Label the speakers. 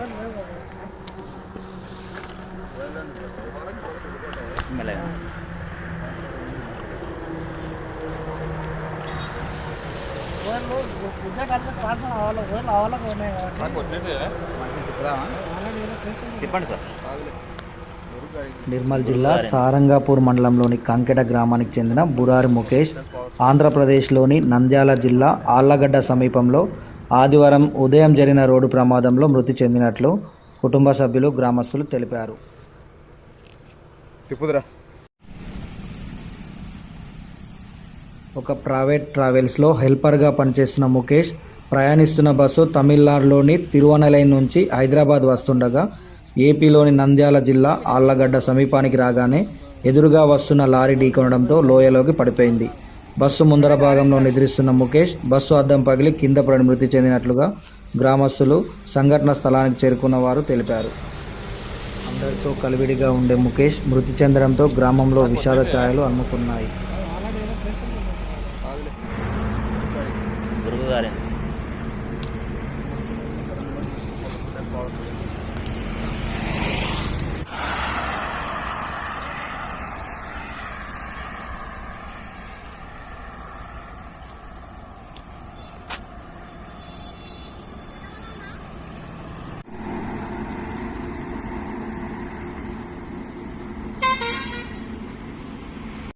Speaker 1: మెల్లగా చెప్పండి సార్.
Speaker 2: నిర్మల్ జిల్లా సారంగాపూర్ మండలంలోని కంకెట గ్రామానికి చెందిన బురారి ముఖేష్ ఆంధ్రప్రదేశ్లోని నంద్యాల జిల్లా ఆళ్లగడ్డ సమీపంలో ఆదివారం ఉదయం జరిగిన రోడ్డు ప్రమాదంలో మృతి చెందినట్లు కుటుంబ సభ్యులు గ్రామస్తులు తెలిపారు. ఒక ప్రైవేట్ ట్రావెల్స్లో హెల్పర్గా పనిచేస్తున్న ముఖేష్ ప్రయాణిస్తున్న బస్సు తమిళనాడులోని తిరువనలై నుంచి హైదరాబాద్ వస్తుండగా ఏపీలోని నంద్యాల జిల్లా ఆళ్లగడ్డ సమీపానికి రాగానే ఎదురుగా వస్తున్న లారీ ఢీకొనడంతో లోయలోకి పడిపోయింది. బస్సు ముందర భాగంలో నిద్రిస్తున్న ముఖేష్ బస్సు అద్దం పగిలి కింద పడి మృతి చెందినట్లుగా గ్రామస్తులు సంఘటన స్థలానికి చేరుకున్న వారు తెలిపారు. అందరితో కలివిడిగా ఉండే ముఖేష్ మృతి చెందడంతో గ్రామంలో విషాద ఛాయలు అలుముకున్నాయి.
Speaker 1: గురువు గారే